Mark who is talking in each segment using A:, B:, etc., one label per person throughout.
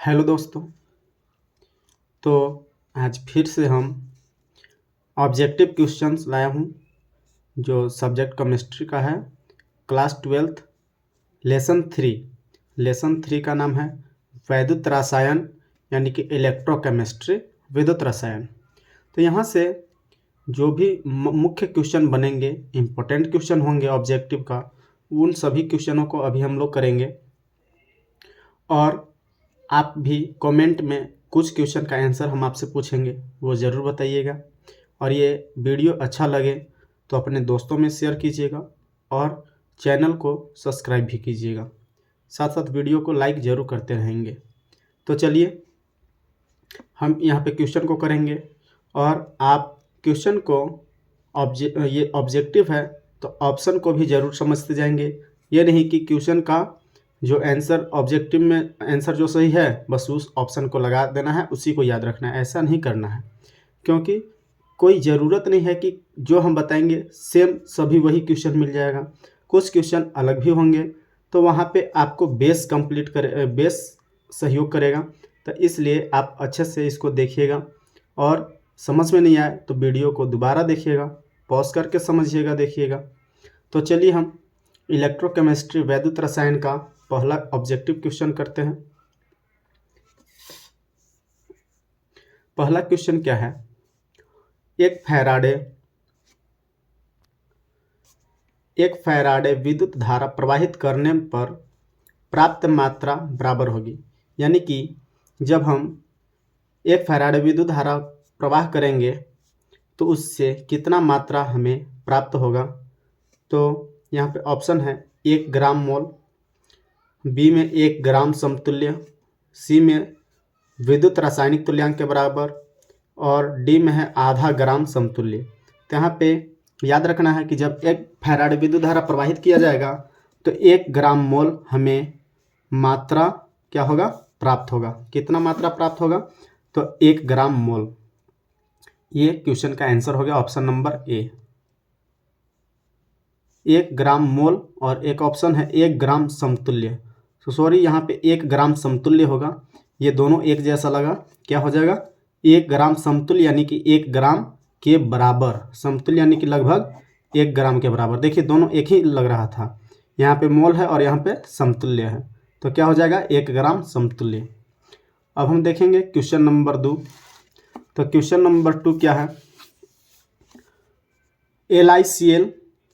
A: Hello दोस्तों। तो आज फिर से हम ऑब्जेक्टिव क्वेश्चंस लाया हूँ जो सब्जेक्ट केमिस्ट्री का है। क्लास 12th लेसन थ्री का नाम है वैद्युत रसायन यानी कि इलेक्ट्रोकेमिस्ट्री विद्युत रसायन। तो यहाँ से जो भी मुख्य क्वेश्चन बनेंगे, इम्पोर्टेंट क्वेश्चन होंगे ऑब्जेक्टिव का, उन सभी क्वेश्चनों को अभी हम लोग करेंगे। और आप भी कमेंट में कुछ क्वेश्चन का आंसर हम आपसे पूछेंगे, वो ज़रूर बताइएगा। और ये वीडियो अच्छा लगे तो अपने दोस्तों में शेयर कीजिएगा और चैनल को सब्सक्राइब भी कीजिएगा। साथ साथ वीडियो को लाइक ज़रूर करते रहेंगे। तो चलिए हम यहाँ पे क्वेश्चन को करेंगे और आप क्वेश्चन को ये ऑब्जेक्टिव है तो ऑप्शन को भी ज़रूर समझते जाएंगे। ये नहीं कि क्वेश्चन का जो आंसर ऑब्जेक्टिव में आंसर जो सही है बस उस ऑप्शन को लगा देना है, उसी को याद रखना है। ऐसा नहीं करना है, क्योंकि कोई ज़रूरत नहीं है कि जो हम बताएंगे सेम सभी वही क्वेश्चन मिल जाएगा। कुछ क्वेश्चन अलग भी होंगे, तो वहाँ पे आपको बेस सहयोग करेगा। तो इसलिए आप अच्छे से इसको देखिएगा और समझ में नहीं आए तो वीडियो को दोबारा देखिएगा, पॉज करके समझिएगा, देखिएगा। तो चलिए हम इलेक्ट्रोकेमिस्ट्री वैद्युत रसायन का पहला ऑब्जेक्टिव क्वेश्चन करते हैं। पहला क्वेश्चन क्या है? एक फैराडे विद्युत धारा प्रवाहित करने पर प्राप्त मात्रा बराबर होगी। यानी कि जब हम एक फैराडे विद्युत धारा प्रवाह करेंगे तो उससे कितना मात्रा हमें प्राप्त होगा। तो यहाँ पे ऑप्शन है 1 ग्राम मोल, बी में 1 ग्राम समतुल्य, सी में विद्युत रासायनिक तुल्यांक के बराबर और डी में है आधा ग्राम समतुल्य। तो यहाँ पे याद रखना है कि जब एक फैराडे विद्युत धारा प्रवाहित किया जाएगा तो 1 ग्राम मोल हमें मात्रा क्या होगा, प्राप्त होगा। कितना मात्रा प्राप्त होगा? तो 1 ग्राम मोल। ये क्वेश्चन का आंसर हो गया ऑप्शन नंबर ए, 1 ग्राम मोल। और एक ऑप्शन है 1 ग्राम समतुल्य। तो सॉरी, यहाँ पे 1 ग्राम समतुल्य होगा, ये दोनों एक जैसा लगा। क्या हो जाएगा? 1 ग्राम समतुल्य यानी कि 1 ग्राम के बराबर, समतुल्य यानी कि लगभग 1 ग्राम के बराबर। देखिए दोनों एक ही लग रहा था, यहाँ पे मोल है और यहाँ पे समतुल्य है, तो क्या हो जाएगा? 1 ग्राम समतुल्य। अब हम देखेंगे क्वेश्चन नंबर 2। तो क्वेश्चन नंबर 2 क्या है? LiCl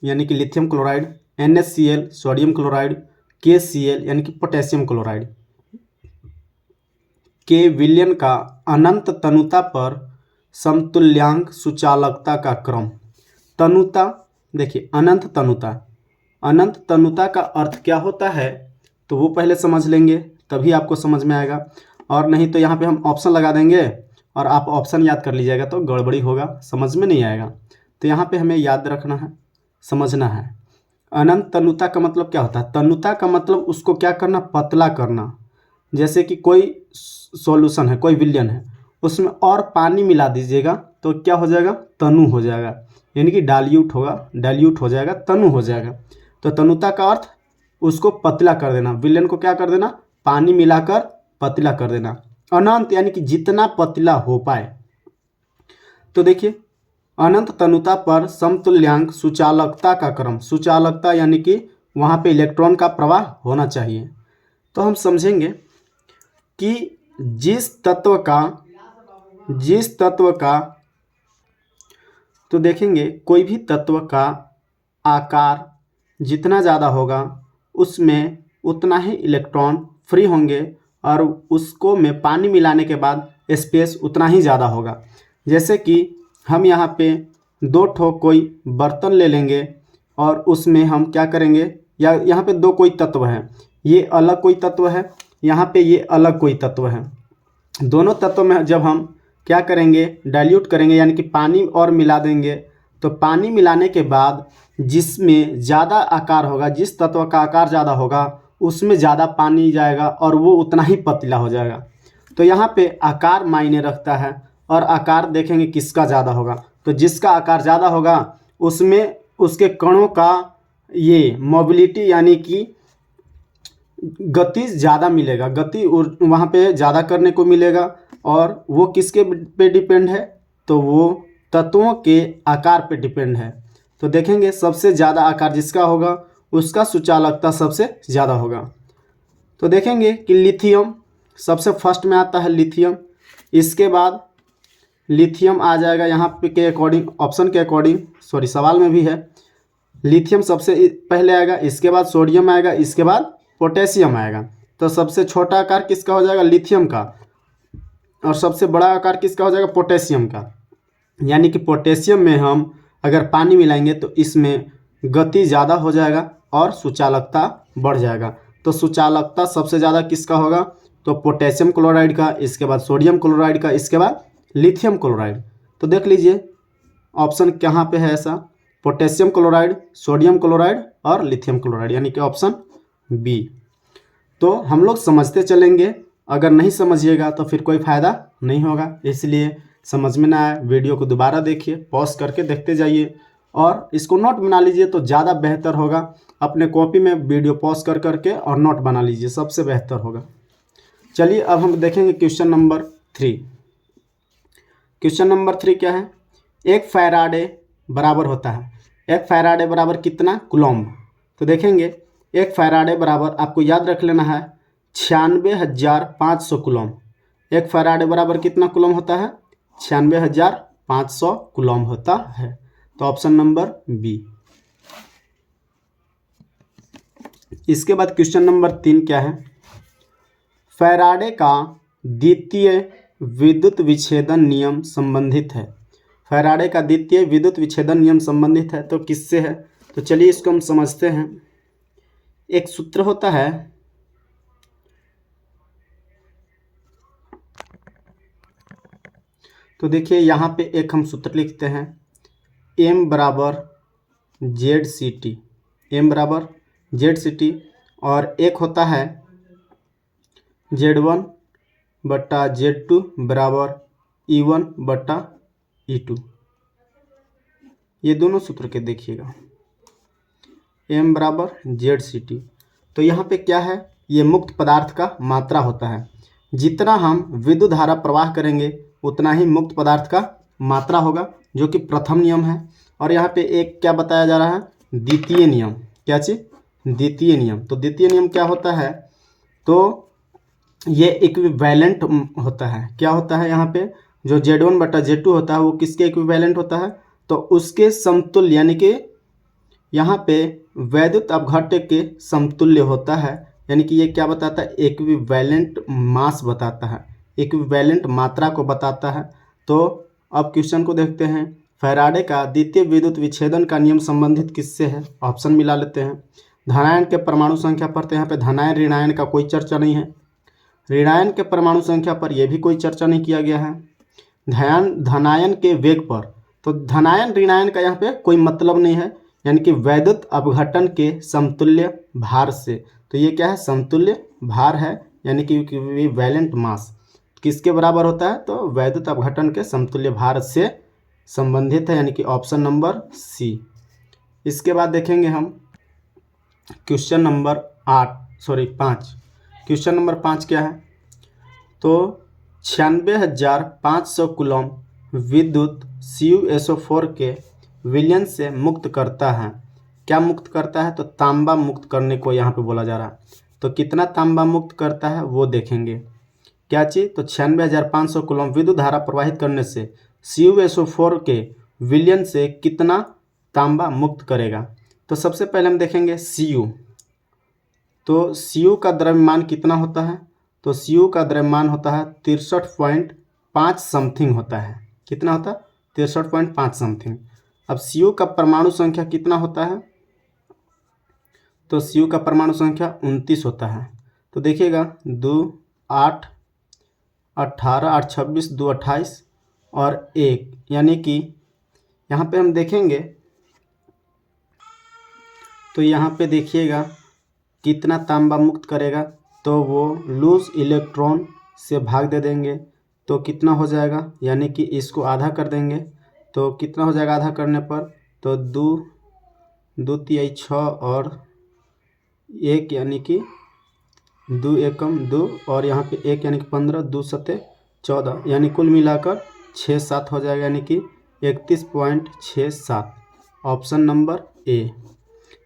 A: यानी कि lithium chloride, NaCl sodium chloride, KCl यानी कि पोटेशियम क्लोराइड के विलयन का अनंत तनुता पर समतुल्यांक सुचालकता का क्रम। तनुता, देखिए अनंत तनुता का अर्थ क्या होता है तो वो पहले समझ लेंगे, तभी आपको समझ में आएगा। और नहीं तो यहाँ पे हम ऑप्शन लगा देंगे और आप ऑप्शन याद कर लीजिएगा तो गड़बड़ी होगा, समझ में नहीं आएगा। तो यहाँ पे हमें याद रखना है, समझना है। अनंत तनुता का मतलब क्या होता है? तनुता का मतलब उसको क्या करना, पतला करना। जैसे कि कोई सॉल्यूशन है, कोई विलयन है, उसमें और पानी मिला दीजिएगा तो क्या हो जाएगा? तनु हो जाएगा, यानी कि डाइल्यूट हो जाएगा, तनु हो जाएगा। तो तनुता का अर्थ उसको पतला कर देना, विलयन को क्या कर देना? पानी मिलाकर पतला कर देना। अनंत यानी कि जितना पतला हो पाए। तो देखिए अनंत तनुता पर समतुल्यांक सुचालकता का क्रम, सुचालकता यानी कि वहाँ पे इलेक्ट्रॉन का प्रवाह होना चाहिए। तो हम समझेंगे कि जिस तत्व का तो देखेंगे कोई भी तत्व का आकार जितना ज़्यादा होगा उसमें उतना ही इलेक्ट्रॉन फ्री होंगे और उसको में पानी मिलाने के बाद स्पेस उतना ही ज़्यादा होगा। जैसे कि हम यहाँ पे 2 ठो कोई बर्तन ले लेंगे और उसमें हम क्या करेंगे, या यहाँ पे 2 कोई तत्व हैं, ये अलग कोई तत्व है, यहाँ पे ये अलग कोई तत्व है। दोनों तत्व में जब हम क्या करेंगे, डाइल्यूट करेंगे यानी कि पानी और मिला देंगे, तो पानी मिलाने के बाद जिसमें ज़्यादा आकार होगा, जिस तत्व का आकार ज़्यादा होगा उसमें ज़्यादा पानी जाएगा और वो उतना ही पतला हो जाएगा। तो यहाँ पे आकार मायने रखता है और आकार देखेंगे किसका ज़्यादा होगा। तो जिसका आकार ज़्यादा होगा उसमें उसके कणों का ये मोबिलिटी यानी कि गति ज़्यादा मिलेगा, गति वहाँ पे ज़्यादा करने को मिलेगा। और वो किसके पे डिपेंड है, तो वो तत्वों के आकार पे डिपेंड है। तो देखेंगे सबसे ज़्यादा आकार जिसका होगा उसका सुचालकता सबसे ज़्यादा होगा। तो देखेंगे कि लिथियम सबसे फर्स्ट में आता है लिथियम, इसके बाद लिथियम आ जाएगा यहाँ पे के अकॉर्डिंग, ऑप्शन के अकॉर्डिंग, सॉरी सवाल में भी है, लिथियम सबसे पहले आएगा, इसके बाद सोडियम आएगा, इसके बाद पोटेशियम आएगा। तो सबसे छोटा आकार किसका हो जाएगा, लिथियम का, और सबसे बड़ा आकार किसका हो जाएगा, पोटेशियम का। यानी कि पोटेशियम में हम अगर पानी मिलाएंगे तो इसमें गति ज़्यादा हो जाएगा और सुचालकता बढ़ जाएगा। तो सुचालकता सबसे ज़्यादा किसका होगा, तो पोटेशियम क्लोराइड का, इसके बाद सोडियम क्लोराइड का, इसके बाद लिथियम क्लोराइड। तो देख लीजिए ऑप्शन कहाँ पे है ऐसा, पोटेशियम क्लोराइड, सोडियम क्लोराइड और लिथियम क्लोराइड, यानी कि ऑप्शन बी। तो हम लोग समझते चलेंगे, अगर नहीं समझिएगा तो फिर कोई फ़ायदा नहीं होगा। इसलिए समझ में ना आए वीडियो को दोबारा देखिए, पॉज करके देखते जाइए और इसको नोट बना लीजिए तो ज़्यादा बेहतर होगा। अपने कॉपी में वीडियो पॉज कर करके और नोट बना लीजिए, सबसे बेहतर होगा। चलिए अब हम देखेंगे क्वेश्चन नंबर 3। क्वेश्चन नंबर 3 क्या है, एक फैराडे बराबर होता है, एक फैराडे बराबर कितना कूलम्ब। तो देखेंगे एक फैराडे बराबर, आपको याद रख लेना है, 96,500 कूलम्ब। एक फैराडे बराबर कितना कूलम्ब होता है, 96,500 कूलम्ब होता है। तो ऑप्शन नंबर बी। इसके बाद क्वेश्चन नंबर 3 क्या है, फैराडे का द्वितीय विद्युत विच्छेदन नियम संबंधित है। फैराडे का द्वितीय विद्युत विच्छेदन नियम संबंधित है तो किससे है, तो चलिए इसको हम समझते हैं। एक सूत्र होता है, तो देखिए यहाँ पे एक हम सूत्र लिखते हैं, m बराबर ZCT, m बराबर ZCT, और एक होता है Z1 बट्टा Z2 बराबर E1 बट्टा E2। ये दोनों सूत्र के देखिएगा, m बराबर ZCT। तो यहाँ पे क्या है, ये मुक्त पदार्थ का मात्रा होता है। जितना हम विद्युत धारा प्रवाह करेंगे उतना ही मुक्त पदार्थ का मात्रा होगा, जो कि प्रथम नियम है। और यहाँ पे एक क्या बताया जा रहा है, द्वितीय नियम। क्या चीज़, द्वितीय नियम। तो द्वितीय नियम क्या होता है, तो ये इक्विवेलेंट होता है। क्या होता है, यहाँ पे जो Z1 बटा Z2 होता है वो किसके इक्विवेलेंट होता है, तो उसके समतुल्य, यानी कि यहाँ पे वैद्युत अपघट्य के समतुल्य होता है। यानी कि ये क्या बताता है, इक्विवेलेंट मास बताता है, इक्विवेलेंट मात्रा को बताता है। तो अब क्वेश्चन को देखते हैं, फैराडे का द्वितीय विद्युत विच्छेदन का नियम संबंधित किससे है। ऑप्शन मिला लेते हैं। धनायन के परमाणु संख्या पर, तो यहाँ पे धनायन ऋणायन का कोई चर्चा नहीं है। ऋणायन के परमाणु संख्या पर यह भी कोई चर्चा नहीं किया गया है। धनायन के वेग पर, तो धनायन ऋणायन का यहाँ पे कोई मतलब नहीं है, यानी कि वैद्युत अपघटन के समतुल्य भार से। तो ये क्या है, समतुल्य भार है, यानी कि इक्विवेलेंट मास किसके बराबर होता है, तो वैद्युत अपघटन के समतुल्य भार से संबंधित है, यानी कि ऑप्शन नंबर सी। इसके बाद देखेंगे हम क्वेश्चन नंबर 5। क्वेश्चन नंबर 5 क्या है, तो 96,500 कूलम्ब विद्युत CuSO4 के विलयन से मुक्त करता है। क्या मुक्त करता है, तो तांबा मुक्त करने को यहाँ पे बोला जा रहा है। तो कितना तांबा मुक्त करता है वो देखेंगे। क्या चीज़, तो 96,500 कूलम्ब विद्युत धारा प्रवाहित करने से CuSO4 के विलयन से कितना तांबा मुक्त करेगा। तो सबसे पहले हम देखेंगे Cu। तो Cu का द्रव्यमान कितना होता है, तो Cu का द्रव्यमान होता है 63.5 समथिंग होता है। कितना होता है, 63.5 समथिंग। अब Cu का परमाणु संख्या कितना होता है, तो Cu का परमाणु संख्या 29 होता है। तो देखिएगा 2 8 18 8 26 2 28 और 1, यानी कि यहाँ पे हम देखेंगे तो यहाँ पे देखिएगा कितना तांबा मुक्त करेगा, तो वो लूज इलेक्ट्रॉन से भाग दे देंगे तो कितना हो जाएगा, यानी कि इसको आधा कर देंगे तो कितना हो जाएगा आधा करने पर, तो 2 2 3 6 और 1, यानी कि 2 एकम 2 और यहाँ पे 1 यानी कि 15, 2 सते 14 यानी कुल मिलाकर 6-7 हो जाएगा, यानी कि 31.67। ऑप्शन नंबर ए,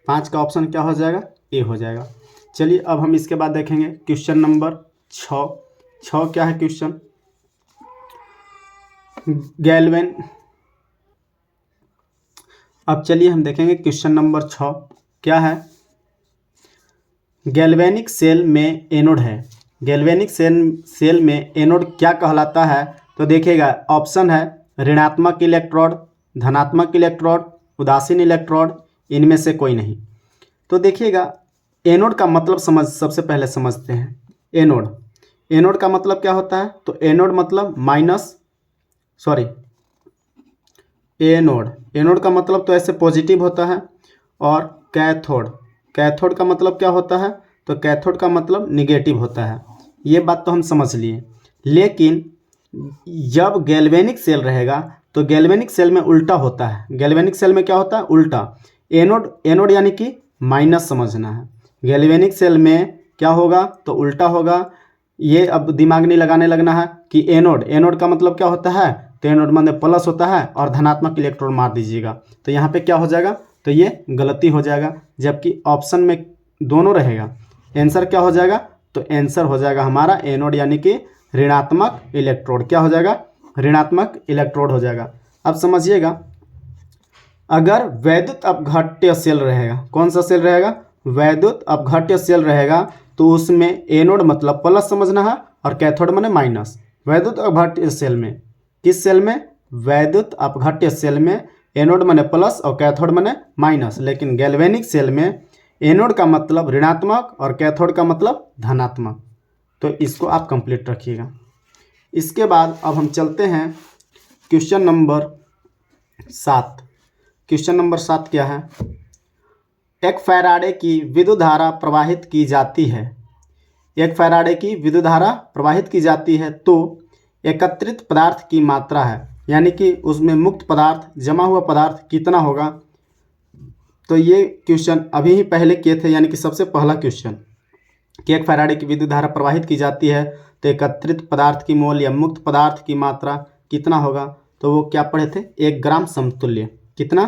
A: 5 का ऑप्शन क्या हो जाएगा, ए हो जाएगा। चलिए अब हम इसके बाद देखेंगे क्वेश्चन नंबर 6 क्या है क्वेश्चन, गैल्वेन। अब चलिए हम देखेंगे क्वेश्चन नंबर 6 क्या है। गैल्वेनिक सेल में एनोड है, गैल्वेनिक सेल में एनोड क्या कहलाता है, तो देखिएगा ऑप्शन है ऋणात्मक इलेक्ट्रोड, धनात्मक इलेक्ट्रोड, उदासीन इलेक्ट्रोड, इनमें से कोई नहीं। तो देखिएगा एनोड का मतलब सबसे पहले समझते हैं। एनोड का मतलब क्या होता है, तो एनोड मतलब एनोड का मतलब तो ऐसे पॉजिटिव होता है, और कैथोड का मतलब क्या होता है, तो कैथोड का मतलब निगेटिव होता है। ये बात तो हम समझ लिए, लेकिन जब गैल्वेनिक सेल रहेगा तो गैल्वेनिक सेल में उल्टा होता है। गैल्वेनिक सेल में क्या होता है, उल्टा। एनोड यानी कि माइनस समझना है, गैल्वेनिक सेल में क्या होगा, तो उल्टा होगा। ये अब दिमाग नहीं लगाने लगना है कि एनोड का मतलब क्या होता है, तो एनोड मतलब प्लस होता है और धनात्मक इलेक्ट्रॉन मार दीजिएगा, तो यहाँ पे क्या हो जाएगा, तो ये गलती हो जाएगा। जबकि ऑप्शन में दोनों रहेगा, आंसर क्या हो जाएगा, तो आंसर हो जाएगा हमारा एनोड यानी कि ऋणात्मक इलेक्ट्रोड। क्या हो जाएगा, ऋणात्मक इलेक्ट्रोड हो जाएगा। अब समझिएगा, अगर वैद्युत अपघट्य सेल रहेगा, कौन सा सेल रहेगा, वैद्युत अपघट्य सेल रहेगा, तो उसमें एनोड मतलब प्लस समझना है और कैथोड माने माइनस। वैद्युत अपघट्य सेल में, किस सेल में, वैद्युत अपघट्य सेल में एनोड माने प्लस और कैथोड माने माइनस। लेकिन गैल्वेनिक सेल में एनोड का मतलब ऋणात्मक और कैथोड का मतलब धनात्मक। तो इसको आप कंप्लीट रखिएगा। इसके बाद अब हम चलते हैं क्वेश्चन नंबर 7। क्वेश्चन नंबर 7 क्या है, एक फैराडे की विद्युत धारा प्रवाहित की जाती है, एक फैराडे की विद्युत धारा प्रवाहित की जाती है, तो एकत्रित पदार्थ की मात्रा है, यानी कि उसमें मुक्त पदार्थ, जमा हुआ पदार्थ कितना होगा। तो ये क्वेश्चन अभी ही पहले किए थे, यानी कि सबसे पहला क्वेश्चन कि एक फैराडे की विद्युत धारा प्रवाहित की जाती है तो एकत्रित पदार्थ की मोल या मुक्त पदार्थ की मात्रा कितना होगा। तो वो क्या पढ़े थे, 1 ग्राम समतुल्य। कितना,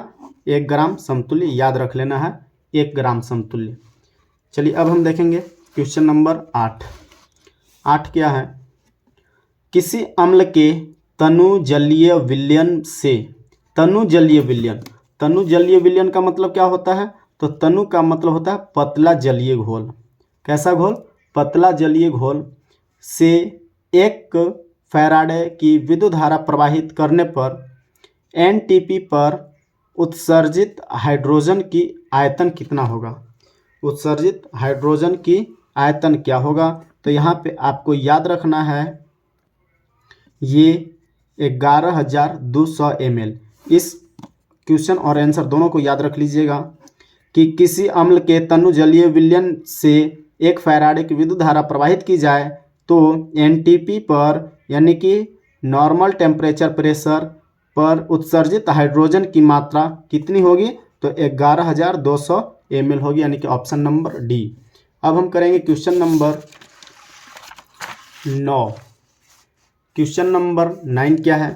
A: 1 ग्राम समतुल्य, याद रख लेना है, 1 ग्राम समतुल्य। चलिए अब हम देखेंगे क्वेश्चन नंबर 8 क्या है, किसी अम्ल के तनु जलीय विलयन से, तनु जलीय विलयन का मतलब क्या होता है, तो तनु का मतलब होता है पतला जलीय घोल। कैसा घोल, पतला जलीय घोल से एक फैराडे की विद्युत धारा प्रवाहित करने पर एनटीपी पर उत्सर्जित हाइड्रोजन की आयतन कितना होगा। उत्सर्जित हाइड्रोजन की आयतन क्या होगा, तो यहाँ पे आपको याद रखना है ये 11,200 ml। इस क्वेश्चन और आंसर दोनों को याद रख लीजिएगा कि किसी अम्ल के तनु जलीय विलयन से एक फैराडे की विद्युत धारा प्रवाहित की जाए तो एनटीपी पर, यानी कि नॉर्मल टेम्परेचर प्रेशर पर उत्सर्जित हाइड्रोजन की मात्रा कितनी होगी, तो 11,200 ml होगी, यानी कि ऑप्शन नंबर डी। अब हम करेंगे क्वेश्चन नंबर 9। क्वेश्चन नंबर 9 क्या है,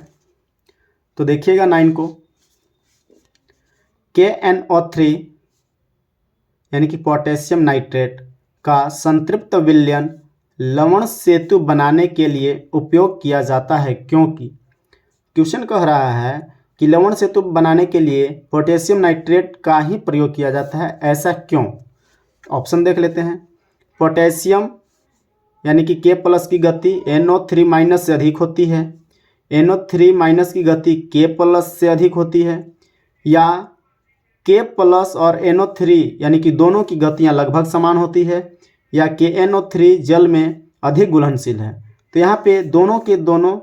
A: तो देखिएगा 9 को, KNO3 यानी कि पोटेशियम नाइट्रेट का संतृप्त विलयन लवण सेतु बनाने के लिए उपयोग किया जाता है, क्योंकि क्वेश्चन कह रहा है कि लवण सेतु बनाने के लिए पोटेशियम नाइट्रेट का ही प्रयोग किया जाता है, ऐसा क्यों। ऑप्शन देख लेते हैं। पोटेशियम यानी कि K+ की गति NO3- से अधिक होती है, NO3- की गति K+ से अधिक होती है, या K+ और NO3 यानी कि दोनों की गतियां लगभग समान होती है, या KNO3 जल में अधिक घुलनशील है। तो यहाँ पे दोनों के दोनों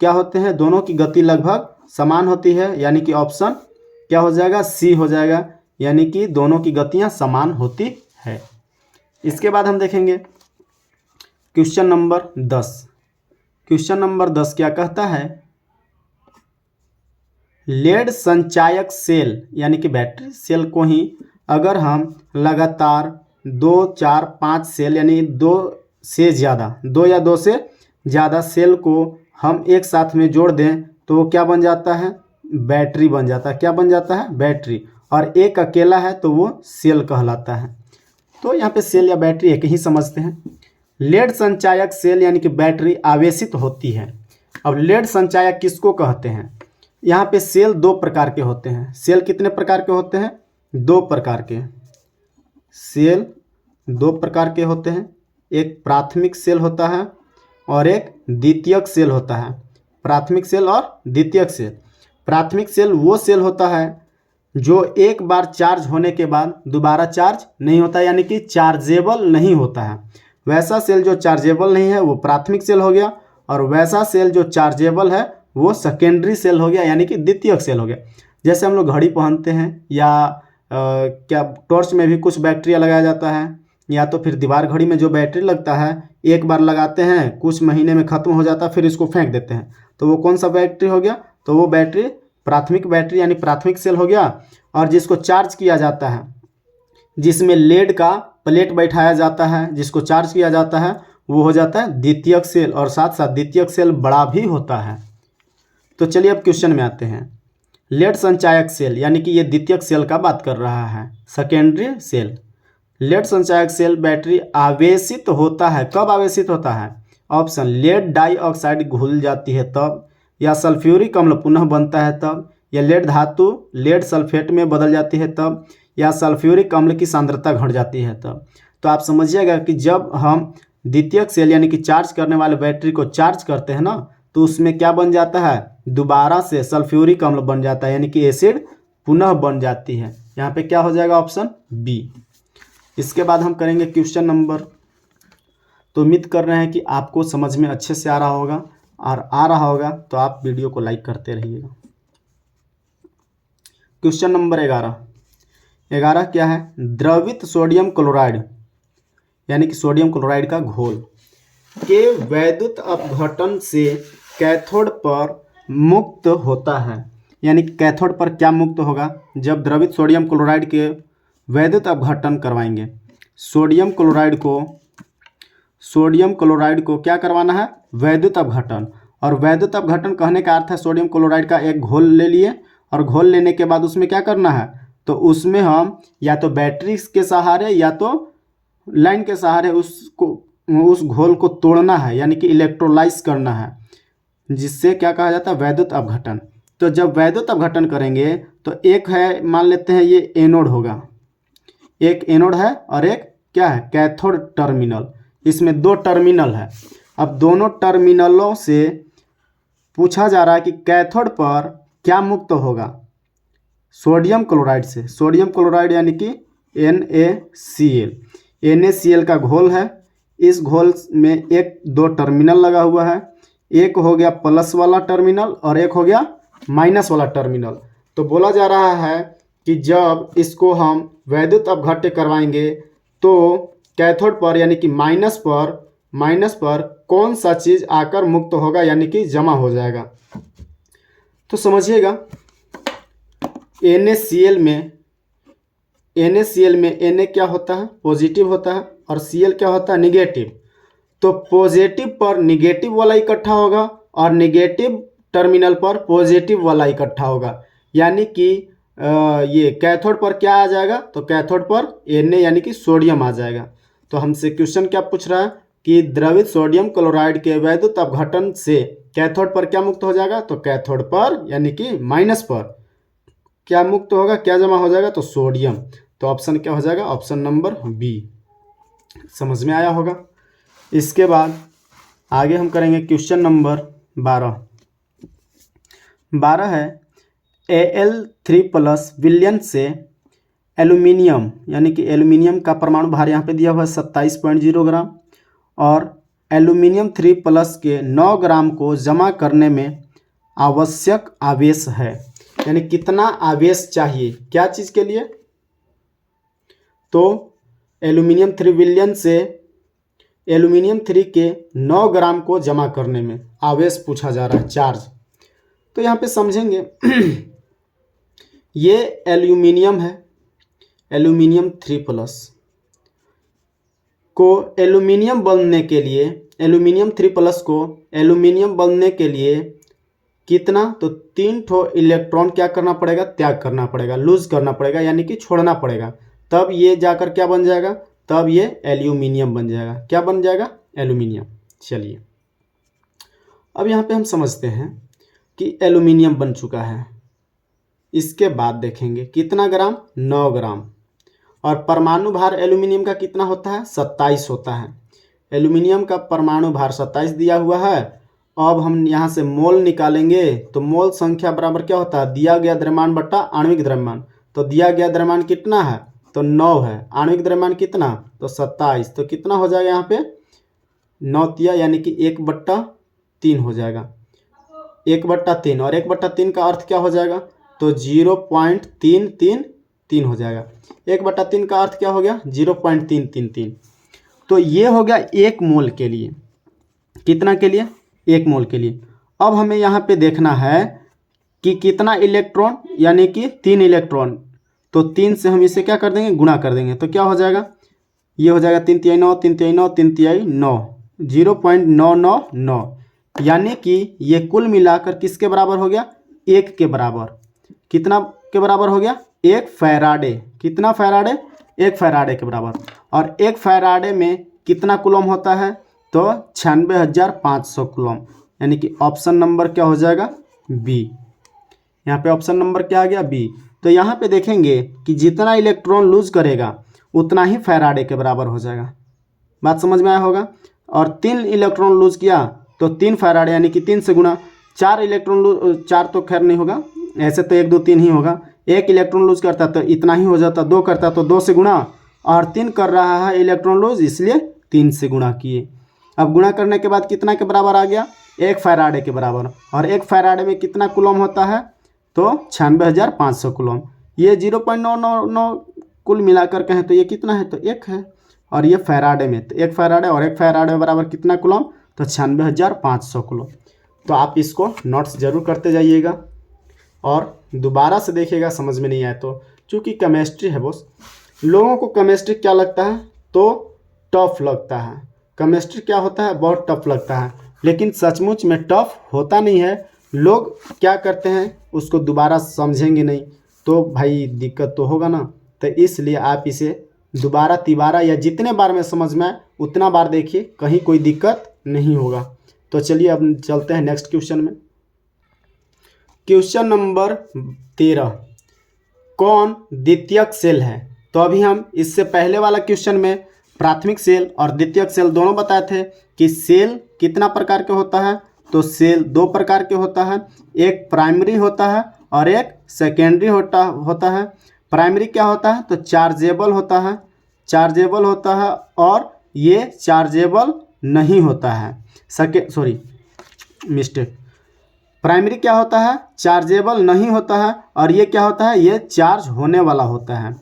A: क्या होते हैं, दोनों की गति लगभग समान होती है, यानी कि ऑप्शन क्या हो जाएगा, सी हो जाएगा, यानी कि दोनों की गतियां समान होती है। इसके बाद हम देखेंगे क्वेश्चन नंबर 10। क्वेश्चन नंबर 10 क्या कहता है, लेड संचायक सेल यानी कि बैटरी सेल को ही अगर हम लगातार 2, 4, 5 सेल यानी 2 से ज़्यादा, 2 या 2 से ज़्यादा सेल को हम एक साथ में जोड़ दें तो वो क्या बन जाता है, बैटरी बन जाता है। क्या बन जाता है, बैटरी। और एक अकेला है तो वो सेल कहलाता है। तो यहाँ पे सेल या बैटरी एक ही समझते हैं। लेड संचायक सेल यानी कि बैटरी आवेशित होती है। अब लेड संचायक किसको कहते हैं? यहाँ पे सेल 2 प्रकार के होते हैं। सेल कितने प्रकार के होते हैं? 2 प्रकार के। सेल 2 प्रकार के होते हैं। एक प्राथमिक सेल होता है और एक द्वितीयक सेल होता है। प्राथमिक सेल और द्वितीयक सेल। प्राथमिक सेल वो सेल होता है जो एक बार चार्ज होने के बाद दोबारा चार्ज नहीं होता, यानी कि चार्जेबल नहीं होता है। वैसा सेल जो चार्जेबल नहीं है वो प्राथमिक सेल हो गया, और वैसा सेल जो चार्जेबल है वो सेकेंडरी सेल हो गया, यानी कि द्वितीयक सेल हो गया। जैसे हम लोग घड़ी पहनते हैं या क्या टॉर्च में भी कुछ बैटरियाँ लगाया जाता है, या तो फिर दीवार घड़ी में जो बैटरी लगता है एक बार लगाते हैं, कुछ महीने में ख़त्म हो जाता है, फिर इसको फेंक देते हैं, तो वो कौन सा बैटरी हो गया? तो वो बैटरी प्राथमिक बैटरी यानी प्राथमिक सेल हो गया। और जिसको चार्ज किया जाता है, जिसमें लेड का प्लेट बैठाया जाता है, जिसको चार्ज किया जाता है, वो हो जाता है द्वितीयक सेल, और साथ साथ द्वितीयक सेल बड़ा भी होता है। तो चलिए अब क्वेश्चन में आते हैं। लेड संचायक सेल यानी कि ये द्वितीयक सेल का बात कर रहा है। Secondary cell. लेड संचायक सेल बैटरी आवेशित होता है। कब आवेशित होता है? ऑप्शन लेड डाइऑक्साइड घुल जाती है तब, या सल्फ्यूरिक अम्ल पुनः बनता है तब, या लेड धातु लेड सल्फेट में बदल जाती है तब, या सल्फ्यूरिक अम्ल की सांद्रता घट जाती है तब। तो आप समझिएगा कि जब हम द्वितीयक सेल यानी कि चार्ज करने वाले बैटरी को चार्ज करते हैं ना, तो उसमें क्या बन जाता है? दोबारा से सल्फ्यूरिक अम्ल बन जाता है, यानी कि एसिड पुनः बन जाती है। यहाँ पे क्या हो जाएगा? Option B. इसके बाद हम करेंगे क्वेश्चन नंबर। तो उम्मीद कर रहे हैं कि आपको समझ में अच्छे से आ रहा होगा, और आ रहा होगा तो आप वीडियो को लाइक करते रहिएगा। क्वेश्चन नंबर 11 क्या है? द्रवित सोडियम क्लोराइड यानी कि सोडियम क्लोराइड का घोल के वैद्युत अपघटन से कैथोड पर मुक्त होता है। यानी कि कैथोड पर क्या मुक्त होगा? जब द्रवित सोडियम क्लोराइड के वैद्युत अपघटन करवाएंगे। सोडियम क्लोराइड को क्या करवाना है? वैद्युत अपघटन। और वैद्युत अपघटन कहने का अर्थ है सोडियम क्लोराइड का एक घोल ले लिए, और घोल लेने के बाद उसमें क्या करना है? तो उसमें हम या तो बैटरी के सहारे या तो लाइन के सहारे उस घोल को तोड़ना है, यानी कि इलेक्ट्रोलाइज करना है, जिससे क्या कहा जाता है? वैद्युत अपघटन। तो जब वैद्युत अपघटन करेंगे तो एक है, मान लेते हैं ये एनोड होगा, एक एनोड है और एक क्या है? Cathode terminal. इसमें 2 टर्मिनल है। अब दोनों टर्मिनलों से पूछा जा रहा है कि कैथोड पर क्या मुक्त होगा? सोडियम क्लोराइड से। सोडियम क्लोराइड यानी कि NaCl। NaCl का घोल है। इस घोल में 1-2 टर्मिनल लगा हुआ है। एक हो गया प्लस वाला टर्मिनल और एक हो गया माइनस वाला टर्मिनल। तो बोला जा रहा है कि जब इसको हम वैद्युत अपघट्य करवाएंगे तो कैथोड पर यानी कि माइनस पर कौन सा चीज़ आकर मुक्त होगा, यानी कि जमा हो जाएगा। तो समझिएगा, NaCl में Na क्या होता है? पॉजिटिव होता है, और Cl क्या होता है? निगेटिव। तो पॉजिटिव पर निगेटिव वाला इकट्ठा होगा और निगेटिव टर्मिनल पर पॉजिटिव वाला इकट्ठा होगा, यानी कि ये कैथोड पर क्या आ जाएगा? तो कैथोड पर Na यानी कि सोडियम आ जाएगा। तो हमसे क्वेश्चन क्या पूछ रहा है कि द्रवित सोडियम क्लोराइड के वैद्युत अपघटन से कैथोड पर क्या मुक्त हो जाएगा? तो कैथोड पर यानी कि माइनस पर क्या मुक्त होगा, क्या जमा हो जाएगा? तो सोडियम। तो ऑप्शन क्या हो जाएगा? Option number B. समझ में आया होगा। इसके बाद आगे हम करेंगे क्वेश्चन नंबर 12 है Al3+ विलयन से एल्यूमिनियम यानी कि एल्यूमिनियम का परमाणु भार यहाँ पे दिया हुआ है 27.0 ग्राम, और एल्यूमिनियम 3+ के 9 ग्राम को जमा करने में आवश्यक आवेश है। यानी कितना आवेश चाहिए, क्या चीज़ के लिए? तो एल्यूमिनियम 3 विलयन से एल्यूमिनियम 3 के 9 ग्राम को जमा करने में आवेश पूछा जा रहा है, चार्ज। तो यहाँ पे समझेंगे ये एल्यूमिनियम है, एल्यूमिनियम 3+ को एल्यूमिनियम बनने के लिए, एल्यूमिनियम 3+ को एल्यूमिनियम बनने के लिए कितना, तो 3 ठो इलेक्ट्रॉन क्या करना पड़ेगा, त्याग करना पड़ेगा, लूज करना पड़ेगा, यानी कि छोड़ना पड़ेगा। तब ये जाकर क्या बन जाएगा, तब ये एल्यूमिनियम बन जाएगा। क्या बन जाएगा, एल्यूमिनियम। चलिए अब यहाँ पे हम समझते हैं कि एल्यूमिनियम बन चुका है। इसके बाद देखेंगे कितना ग्राम, 9 ग्राम। और परमाणु भार एल्यूमिनियम का कितना होता है, 27 होता है। एल्यूमिनियम का परमाणु भार 27 दिया हुआ है। अब हम यहाँ से मोल निकालेंगे तो मोल संख्या बराबर क्या होता है, दिया गया द्रव्यमान बट्टा आणविक द्रव्यमान। तो दिया गया द्रव्यमान कितना है, तो 9 है। आणविक द्रव्यमान कितना, तो 27। तो कितना हो जाएगा यहाँ पे, 9 तिया यानी कि 1/3 हो जाएगा। 1/3 और 1/3 का अर्थ क्या हो जाएगा, तो 0.333 हो जाएगा। 1/3 का अर्थ क्या हो गया, 0.333। तो ये हो गया 1 मोल के लिए। कितना के लिए, 1 मोल के लिए। अब हमें यहाँ पे देखना है कि कितना इलेक्ट्रॉन, यानी कि 3 इलेक्ट्रॉन। तो 3 से हम इसे क्या कर देंगे, गुणा कर देंगे। तो क्या हो जाएगा, ये हो जाएगा 3 तिहाई 9, 3 तिहाई 9, 3 तिहाई 9, 0.999। यानी कि ये कुल मिलाकर किसके बराबर हो गया, 1 के बराबर। कितना के बराबर हो गया, 1 फैराडे। कितना फैराडे, 1 फैराडे के बराबर। और 1 फैराडे में कितना कूलम होता है, तो 96,500 कूलम। यानी कि ऑप्शन नंबर क्या हो जाएगा, बी। यहाँ पे ऑप्शन नंबर क्या आ गया, बी। तो यहाँ पे देखेंगे कि जितना इलेक्ट्रॉन लूज करेगा उतना ही फैराडे के बराबर हो जाएगा। बात समझ में आया होगा। और 3 इलेक्ट्रॉन लूज किया तो 3 फैराडे, यानी कि 3 से गुणा। 4 इलेक्ट्रॉन लूज, 4 तो खैर नहीं होगा, ऐसे तो 1 2 3 ही होगा। 1 इलेक्ट्रॉन लूज करता तो इतना ही हो जाता, 2 करता तो 2 से गुणा, और 3 कर रहा है इलेक्ट्रॉन लूज, इसलिए 3 से गुणा किए। अब गुणा करने के बाद कितना के बराबर आ गया, 1 फैराडे के बराबर। और 1 फैराडे में कितना कूलम होता है, तो 96,500 कूलम। ये 0.999 कुल मिलाकर कहें तो ये कितना है, तो 1 है। और ये फैराडे में, तो 1 फैराडे और 1 फैराडे बराबर कितना कूलम, तो 96,500 कूलम। तो आप इसको नोट्स जरूर करते जाइएगा और दोबारा से देखिएगा, समझ में नहीं आए तो। चूँकि केमिस्ट्री है बॉस, लोगों को केमिस्ट्री क्या लगता है, तो टफ लगता है। केमिस्ट्री क्या होता है, बहुत टफ लगता है। लेकिन सचमुच में टफ होता नहीं है। लोग क्या करते हैं, उसको दोबारा समझेंगे नहीं तो भाई दिक्कत तो होगा ना। तो इसलिए आप इसे दोबारा तिबारा या जितने बार में समझ में आए उतना बार देखिए, कहीं कोई दिक्कत नहीं होगा। तो चलिए अब चलते हैं नेक्स्ट क्वेश्चन में। क्वेश्चन नंबर 13, कौन द्वितीयक सेल है। तो अभी हम इससे पहले वाला क्वेश्चन में प्राथमिक सेल और द्वितीयक सेल दोनों बताए थे कि सेल कितना प्रकार के होता है, तो सेल 2 प्रकार के होता है। एक प्राइमरी होता है और एक सेकेंडरी होता है। प्राइमरी क्या होता है, तो चार्जेबल होता है, चार्जेबल होता है, और ये चार्जेबल नहीं होता है। प्राइमरी क्या होता है, चार्जेबल नहीं होता है, और ये क्या होता है, ये चार्ज होने वाला होता है।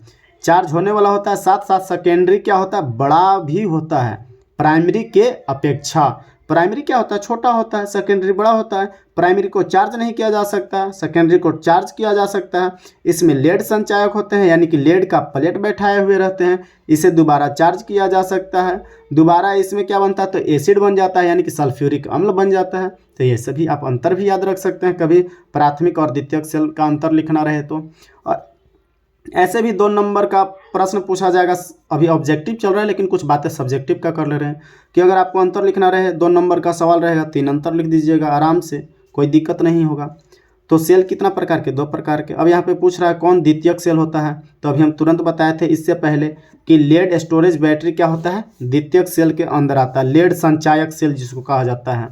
A: चार्ज होने वाला होता है। साथ साथ सेकेंडरी क्या होता है, बड़ा भी होता है प्राइमरी के अपेक्षा। प्राइमरी क्या होता है, छोटा होता है, सेकेंडरी बड़ा होता है। प्राइमरी को चार्ज नहीं किया जा सकता, सेकेंडरी को चार्ज किया जा सकता है। इसमें लेड संचायक होते हैं, यानी कि लेड का प्लेट बैठाए हुए रहते हैं, इसे दोबारा चार्ज किया जा सकता है। दोबारा इसमें क्या बनता है, तो एसिड बन जाता है, यानी कि सल्फ्यूरिक अम्ल बन जाता है। तो ये सभी आप अंतर भी याद रख सकते हैं, कभी प्राथमिक और द्वितीयक सेल का अंतर लिखना रहे तो। और ऐसे भी 2 नंबर का प्रश्न पूछा जाएगा। अभी ऑब्जेक्टिव चल रहा है लेकिन कुछ बातें सब्जेक्टिव का कर ले रहे हैं कि अगर आपको अंतर लिखना रहे, 2 नंबर का सवाल रहेगा, 3 अंतर लिख दीजिएगा आराम से, कोई दिक्कत नहीं होगा। तो सेल कितना प्रकार के, 2 प्रकार के। अब यहाँ पे पूछ रहा है कौन द्वितीयक सेल होता है, तो अभी हम तुरंत बताए थे इससे पहले कि लेड स्टोरेज बैटरी क्या होता है, द्वितीयक सेल के अंदर आता है। लेड संचायक सेल जिसको कहा जाता है,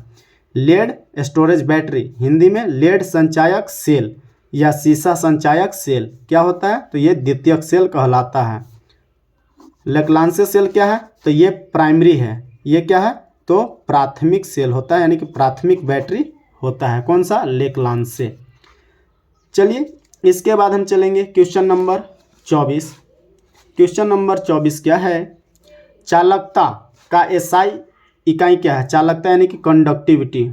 A: लेड स्टोरेज बैटरी, हिंदी में लेड संचायक सेल या सीसा संचायक सेल क्या होता है, तो ये द्वितीयक सेल कहलाता है। लेक्लांसे सेल क्या है, तो ये प्राइमरी है। ये क्या है, तो प्राथमिक सेल होता है, यानी कि प्राथमिक बैटरी होता है। कौन सा, लेक्लांसे। चलिए इसके बाद हम चलेंगे क्वेश्चन नंबर 24। क्वेश्चन नंबर 24 क्या है, चालकता का एसआई इकाई क्या है। चालकता यानी कि कंडक्टिविटी,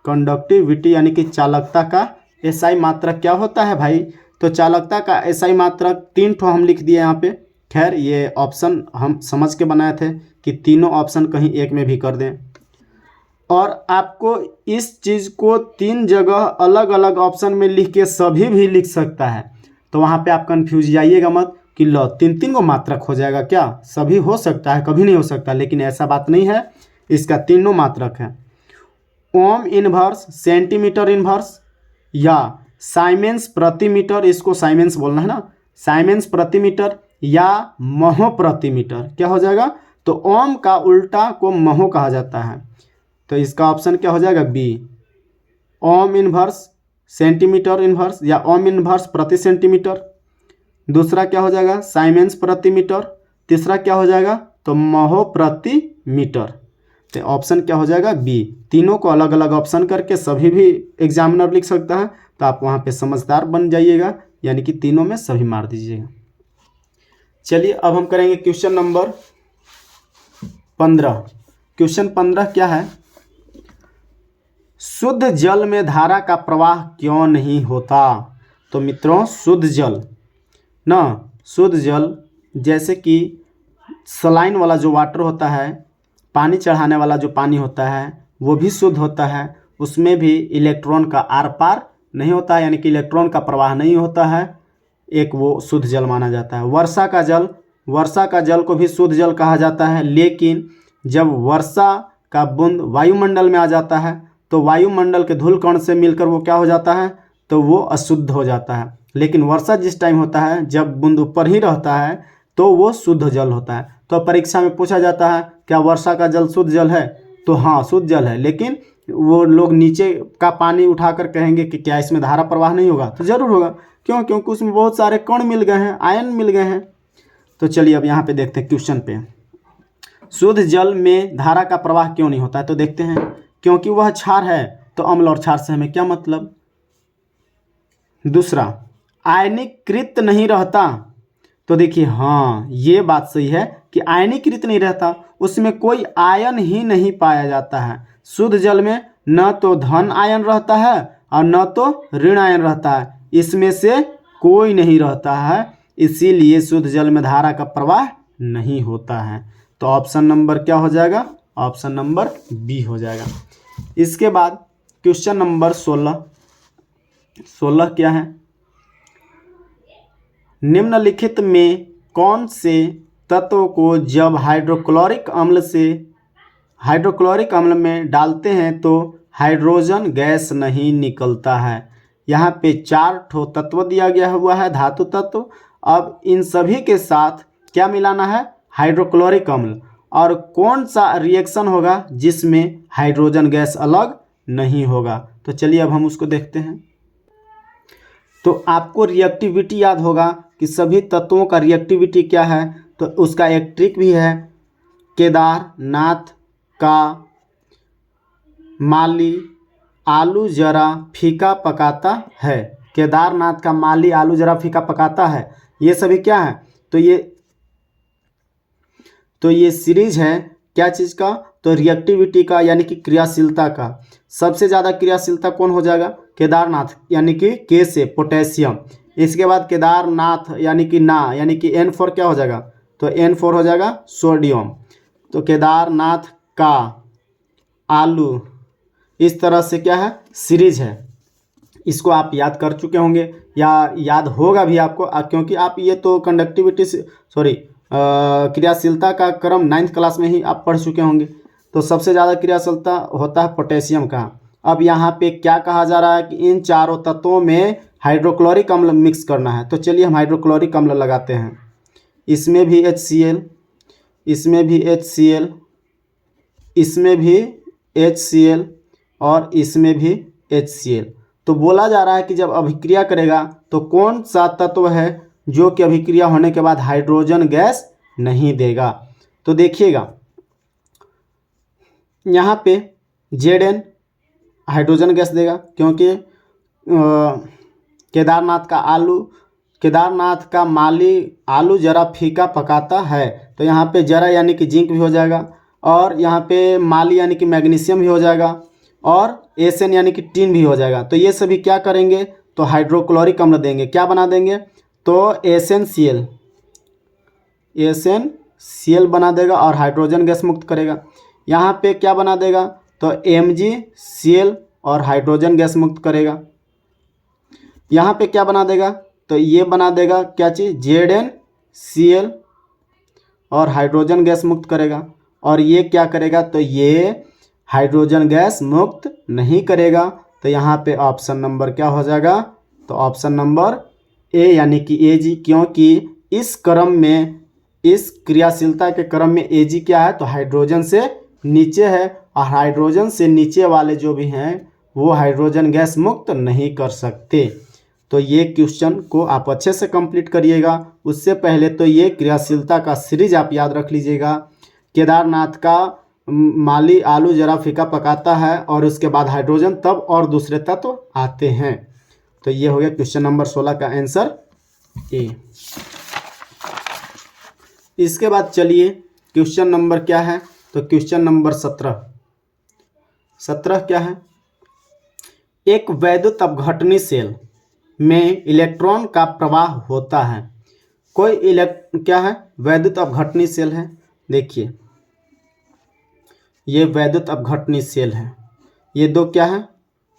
A: कंडक्टिविटी यानी कि चालकता का एसआई मात्रक क्या होता है भाई, तो चालकता का एसआई मात्रक 3 ठो हम लिख दिए यहाँ पे। खैर ये ऑप्शन हम समझ के बनाए थे कि तीनों ऑप्शन कहीं एक में भी कर दें, और आपको इस चीज़ को 3 जगह अलग अलग ऑप्शन में लिख के सभी भी लिख सकता है। तो वहाँ पे आप कन्फ्यूज जाइएगा मत कि लो 3 को मात्रक हो जाएगा क्या, सभी हो सकता है, कभी नहीं हो सकता, लेकिन ऐसा बात नहीं है, इसका तीनों मात्रक है। ओम इनवर्स, सेंटीमीटर इनवर्स या साइमेंस प्रति मीटर, इसको साइमेंस बोलना है ना, साइमेंस प्रति मीटर या महो प्रति मीटर, क्या हो जाएगा, तो ओम का उल्टा को महो कहा जाता है। तो इसका ऑप्शन क्या हो जाएगा, B, ohm inverse centimetre inverse या ओम इनवर्स प्रति सेंटीमीटर। दूसरा क्या हो जाएगा, साइमेंस प्रति मीटर। तीसरा क्या हो जाएगा, तो महो प्रति मीटर। तो ऑप्शन क्या हो जाएगा, बी। तीनों को अलग अलग ऑप्शन करके सभी भी एग्जामिनर लिख सकता है, तो आप वहाँ पे समझदार बन जाइएगा, यानी कि तीनों में सभी मार दीजिएगा। चलिए अब हम करेंगे क्वेश्चन नंबर 15। क्वेश्चन 15 क्या है, शुद्ध जल में धारा का प्रवाह क्यों नहीं होता। तो मित्रों शुद्ध जल ना, शुद्ध जल जैसे कि सलाइन वाला जो वाटर होता है, पानी चढ़ाने वाला जो पानी होता है वो भी शुद्ध होता है, उसमें भी इलेक्ट्रॉन का आर पार नहीं होता है, यानी कि इलेक्ट्रॉन का प्रवाह नहीं होता है, एक वो शुद्ध जल माना जाता है। वर्षा का जल को भी शुद्ध जल कहा जाता है, लेकिन जब वर्षा का बूंद वायुमंडल में आ जाता है तो वायुमंडल के धूल कण से मिलकर वो क्या हो जाता है, तो वो अशुद्ध हो जाता है। लेकिन वर्षा जिस टाइम होता है, जब बूंद ऊपर ही रहता है, तो वो शुद्ध जल होता है। तो परीक्षा में पूछा जाता है क्या वर्षा का जल शुद्ध जल है, तो हाँ शुद्ध जल है, लेकिन वो लोग नीचे का पानी उठाकर कहेंगे कि क्या इसमें धारा प्रवाह नहीं होगा, तो जरूर होगा। क्यों, क्योंकि उसमें बहुत सारे कण मिल गए हैं, आयन मिल गए हैं। तो चलिए अब यहाँ पे देखते हैं क्वेश्चन पे, शुद्ध जल में धारा का प्रवाह क्यों नहीं होता है। तो देखते हैं, क्योंकि वह क्षार है, तो अम्ल और क्षार से हमें क्या मतलब। दूसरा, आयनीकृत नहीं रहता। तो देखिए हाँ ये बात सही है कि आयनीकृत नहीं रहता, उसमें कोई आयन ही नहीं पाया जाता है। शुद्ध जल में न तो धन आयन रहता है और न तो ऋण आयन रहता है, इसमें से कोई नहीं रहता है, इसीलिए शुद्ध जल में धारा का प्रवाह नहीं होता है। तो ऑप्शन नंबर क्या हो जाएगा, ऑप्शन नंबर बी हो जाएगा। इसके बाद क्वेश्चन नंबर 16 क्या है, निम्नलिखित में कौन से तत्व को जब हाइड्रोक्लोरिक अम्ल में डालते हैं तो हाइड्रोजन गैस नहीं निकलता है। यहाँ पे 4 ठो तत्व दिया गया हुआ है, धातु तत्व। अब इन सभी के साथ क्या मिलाना है, हाइड्रोक्लोरिक अम्ल, और कौन सा रिएक्शन होगा जिसमें हाइड्रोजन गैस अलग नहीं होगा। तो चलिए अब हम उसको देखते हैं। तो आपको रिएक्टिविटी याद होगा कि सभी तत्वों का रिएक्टिविटी क्या है, तो उसका एक ट्रिक भी है, केदारनाथ का माली आलू जरा फीका पकाता है। केदारनाथ का माली आलू जरा फीका पकाता है, ये सभी क्या है, तो ये सीरीज है क्या चीज़ का, तो रिएक्टिविटी का, यानी कि क्रियाशीलता का। सबसे ज़्यादा क्रियाशीलता कौन हो जाएगा, केदारनाथ, यानी कि के से पोटेशियम। इसके बाद केदारनाथ यानी कि ना, यानी कि N4 क्या हो जाएगा, तो N4 हो जाएगा सोडियम। तो केदारनाथ का आलू, इस तरह से क्या है, सीरीज है। इसको आप याद कर चुके होंगे या याद होगा भी आपको, क्योंकि आप ये तो कंडक्टिविटी क्रियाशीलता का क्रम 9th क्लास में ही आप पढ़ चुके होंगे। तो सबसे ज़्यादा क्रियाशीलता होता है पोटेशियम का। अब यहाँ पे क्या कहा जा रहा है कि इन चारों तत्वों में हाइड्रोक्लोरिक अम्ल मिक्स करना है। तो चलिए हम हाइड्रोक्लोरिक अम्ल लगाते हैं, इसमें भी HCl, इसमें भी HCl, इसमें भी HCl और इसमें भी HCl। तो बोला जा रहा है कि जब अभिक्रिया करेगा तो कौन सा तत्व है जो कि अभिक्रिया होने के बाद हाइड्रोजन गैस नहीं देगा। तो देखिएगा यहाँ पे Zn हाइड्रोजन गैस देगा, क्योंकि केदारनाथ का माली आलू जरा फीका पकाता है, तो यहाँ पे जरा यानी कि जिंक भी हो जाएगा, और यहाँ पे माली यानी कि मैग्नीशियम भी हो जाएगा, और Sn यानी कि टिन भी हो जाएगा। तो ये सभी क्या करेंगे, तो हाइड्रोक्लोरिक अम्ल देंगे, क्या बना देंगे, तो SnCl, NaCl बना देगा और हाइड्रोजन गैस मुक्त करेगा। यहाँ पे क्या बना देगा, तो MgCl और हाइड्रोजन गैस मुक्त करेगा। यहाँ पे क्या बना देगा, तो ये बना देगा क्या चीज़, ZnCl और हाइड्रोजन गैस मुक्त करेगा। और ये क्या करेगा, तो ये हाइड्रोजन गैस मुक्त नहीं करेगा। तो यहाँ पे ऑप्शन नंबर क्या हो जाएगा, तो ऑप्शन नंबर ए यानी कि Ag, क्योंकि इस क्रम में, इस क्रियाशीलता के क्रम में Ag क्या है, तो हाइड्रोजन से नीचे है और हाइड्रोजन से नीचे वाले जो भी हैं वो हाइड्रोजन गैस मुक्त नहीं कर सकते। तो ये क्वेश्चन को आप अच्छे से कंप्लीट करिएगा। उससे पहले तो ये क्रियाशीलता का सीरीज आप याद रख लीजिएगा। केदारनाथ का माली आलू जरा फीका पकाता है और उसके बाद हाइड्रोजन, तब और दूसरे तत्व आते हैं। तो ये हो गया क्वेश्चन नंबर 16 का आंसर ए। इसके बाद चलिए क्वेश्चन नंबर क्या है, तो क्वेश्चन नंबर 17 क्या है, एक वैद्युत अपघटनी सेल में इलेक्ट्रॉन का प्रवाह होता है। कोई क्या है, वैद्युत अपघटनी सेल है। देखिए ये वैद्युत अपघटनी सेल है। ये दो क्या है,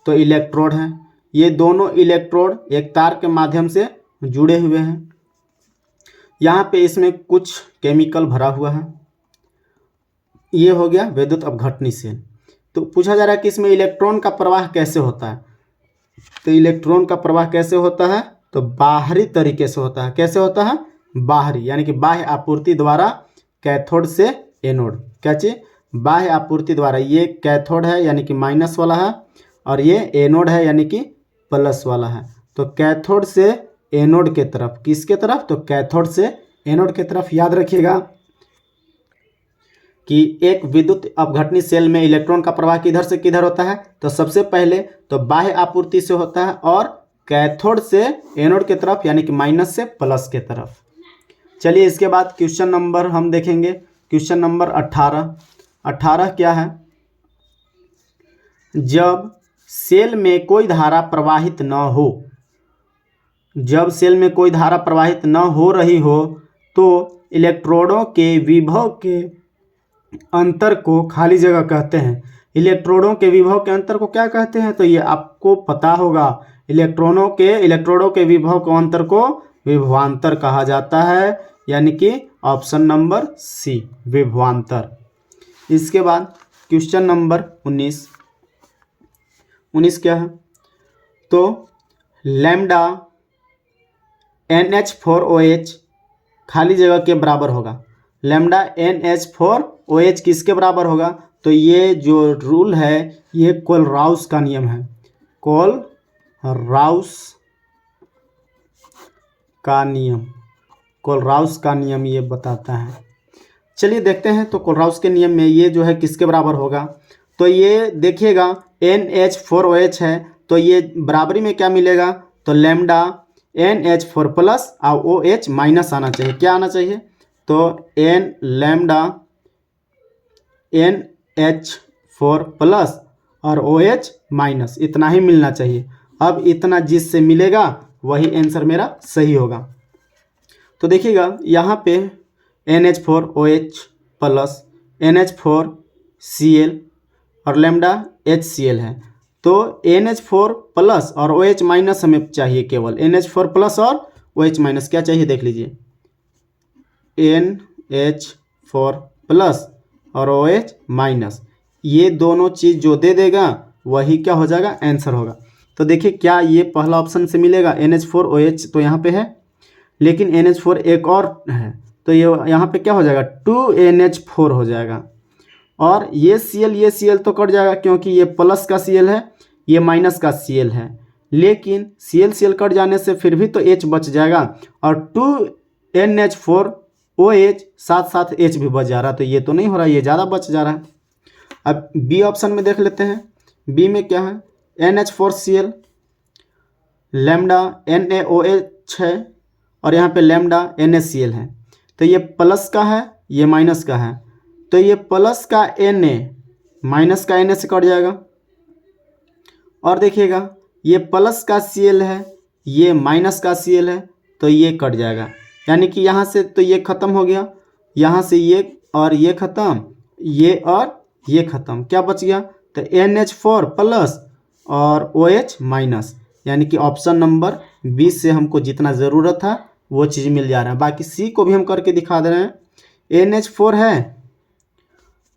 A: तो इलेक्ट्रोड हैं। ये दोनों इलेक्ट्रोड एक तार के माध्यम से जुड़े हुए हैं। यहाँ पे इसमें कुछ केमिकल भरा हुआ है। ये हो गया वैद्युत अपघटनी सेल। तो पूछा जा रहा है कि इसमें इलेक्ट्रॉन का प्रवाह कैसे होता है। तो इलेक्ट्रॉन का प्रवाह कैसे होता है, तो बाहरी तरीके से होता है। कैसे होता है, बाहरी, यानी कि बाह्य आपूर्ति द्वारा कैथोड से एनोड। क्या चीज, बाह्य आपूर्ति द्वारा। ये कैथोड है यानी कि माइनस वाला है और ये एनोड है यानी कि प्लस वाला है। तो कैथोड से एनोड के तरफ, किसके तरफ, तो कैथोड से एनोड के तरफ। याद रखिएगा कि एक विद्युत अपघटनी सेल में इलेक्ट्रॉन का प्रवाह किधर से किधर होता है, तो सबसे पहले तो बाह्य आपूर्ति से होता है और कैथोड से एनोड के तरफ यानी कि माइनस से प्लस के तरफ। चलिए इसके बाद क्वेश्चन नंबर हम देखेंगे, क्वेश्चन नंबर 18 क्या है, जब सेल में कोई धारा प्रवाहित न हो, जब सेल में कोई धारा प्रवाहित न हो रही हो तो इलेक्ट्रोडों के विभव के अंतर को खाली जगह कहते हैं। इलेक्ट्रोडों के विभव के अंतर को क्या कहते हैं, तो ये आपको पता होगा। इलेक्ट्रोडों के विभव के अंतर को विभवांतर कहा जाता है, यानी कि ऑप्शन नंबर सी, विभवांतर। इसके बाद क्वेश्चन नंबर 19 क्या है, तो लैम्डा NH4OH खाली जगह के बराबर होगा। लैम्डा NH4OH किसके बराबर होगा, तो ये जो रूल है ये कोलराउस का नियम है। कोलराउस का नियम ये बताता है। चलिए देखते हैं, तो कोलराउस के नियम में ये जो है किसके बराबर होगा, तो ये देखिएगा NH4OH है तो ये बराबरी में क्या मिलेगा, तो लैम्डा NH4 प्लस और OH माइनस आना चाहिए। क्या आना चाहिए, तो लैम्डा NH4 प्लस और OH माइनस, इतना ही मिलना चाहिए। अब इतना जिससे मिलेगा वही आंसर मेरा सही होगा। तो देखिएगा यहाँ पे NH4OH प्लस NH4Cl और लैम्डा HCl है। तो NH4 प्लस और OH माइनस हमें चाहिए, केवल NH4 प्लस और OH माइनस। क्या चाहिए देख लीजिए, NH4 प्लस और OH माइनस, ये दोनों चीज़ जो दे देगा वही क्या हो जाएगा, आंसर होगा। तो देखिए क्या ये पहला ऑप्शन से मिलेगा, NH4OH तो यहाँ पे है, लेकिन NH4 एक और है तो ये यहाँ पे क्या हो जाएगा, 2NH4 हो जाएगा। और ये Cl तो कट जाएगा क्योंकि ये प्लस का Cl है, ये माइनस का Cl है, लेकिन Cl कट जाने से फिर भी तो H बच जाएगा और 2NH4OH साथ साथ H भी बच जा रहा है, तो ये तो नहीं हो रहा, ये ज़्यादा बच जा रहा है। अब बी ऑप्शन में देख लेते हैं, बी में क्या है, NH4Cl, लैम्डा NaOH है और यहाँ पे लैम्डा NaCl है। तो ये प्लस का है, ये माइनस का है, तो ये प्लस का Na माइनस का Na से कट जाएगा। और देखिएगा ये प्लस का Cl है, ये माइनस का Cl है, तो ये कट जाएगा। यानी कि यहाँ से तो ये ख़त्म हो गया, यहाँ से ये और ये ख़त्म, ये और ये ख़त्म, क्या बच गया? तो NH4 प्लस और OH माइनस, यानी कि ऑप्शन नंबर 20 से हमको जितना ज़रूरत था वो चीज़ मिल जा रहा है। बाकी सी को भी हम करके दिखा दे रहे हैं। NH4 है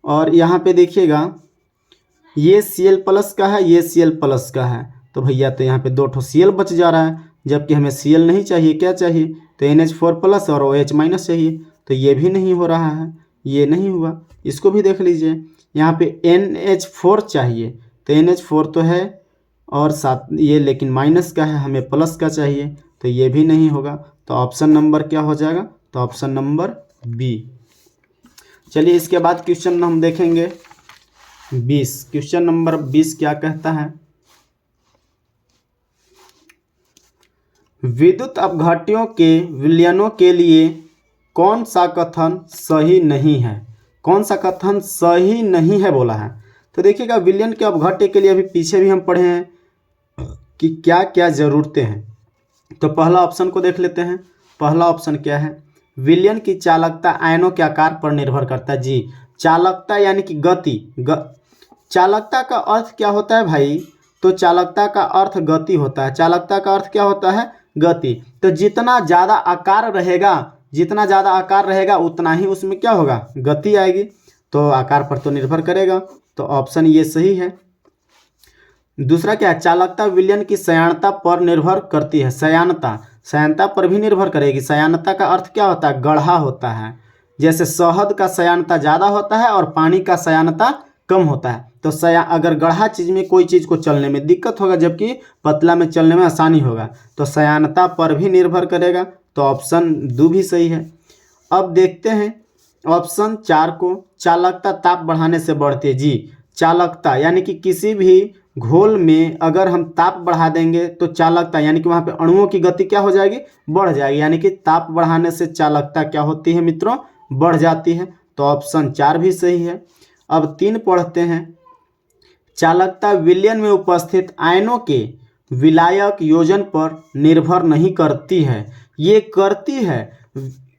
A: और यहाँ पे देखिएगा ये Cl प्लस का है, ये Cl प्लस का है, तो भैया तो यहाँ पे 2 ठो Cl बच जा रहा है, जबकि हमें Cl नहीं चाहिए, क्या चाहिए? तो NH4 प्लस और OH माइनस चाहिए, तो ये भी नहीं हो रहा है, ये नहीं हुआ। इसको भी देख लीजिए, यहाँ पे NH4 चाहिए, तो NH4 तो है और साथ ये लेकिन माइनस का है, हमें प्लस का चाहिए, तो ये भी नहीं होगा। तो ऑप्शन नंबर क्या हो जाएगा? तो ऑप्शन नंबर बी। चलिए इसके बाद क्वेश्चन हम देखेंगे 20। क्वेश्चन नंबर 20 क्या कहता है? विद्युत अपघट्यों के विलयनों के लिए कौन सा कथन सही नहीं है? कौन सा कथन सही नहीं है बोला है। तो देखिएगा विलयन के अपघट्य के लिए अभी पीछे भी हम पढ़े हैं कि क्या क्या ज़रूरतें हैं। तो पहला ऑप्शन को देख लेते हैं। पहला ऑप्शन क्या है? विलयन की चालकता आयनों के आकार पर निर्भर करता है। जी, चालकता यानी कि गति। चालकता का अर्थ क्या होता है भाई? तो चालकता का अर्थ गति होता है। चालकता का अर्थ क्या होता है? गति। तो जितना ज़्यादा आकार रहेगा उतना ही उसमें क्या होगा? गति आएगी। तो आकार पर तो निर्भर करेगा, तो ऑप्शन ये सही है। दूसरा क्या है? चालकता विलयन की सयानता पर निर्भर करती है। सयानता पर भी निर्भर करेगी। सयानता का अर्थ क्या होता है? गढ़ा होता है। जैसे शहद का सयानता ज़्यादा होता है और पानी का सयानता कम होता है। तो अगर गढ़ा चीज़ में कोई चीज़ को चलने में दिक्कत होगा, जबकि पतला में चलने में आसानी होगा। तो सयानता पर भी निर्भर करेगा, तो ऑप्शन 2 भी सही है। अब देखते हैं ऑप्शन 4 को। चालकता ताप बढ़ाने से बढ़ती है। जी, चालकता यानी कि किसी भी घोल में अगर हम ताप बढ़ा देंगे तो चालकता यानी कि वहाँ पे अणुओं की गति क्या हो जाएगी? बढ़ जाएगी। यानी कि ताप बढ़ाने से चालकता क्या होती है मित्रों? बढ़ जाती है। तो ऑप्शन 4 भी सही है। अब 3 पढ़ते हैं। चालकता विलयन में उपस्थित आयनों के विलायक योजन पर निर्भर नहीं करती है। ये करती है,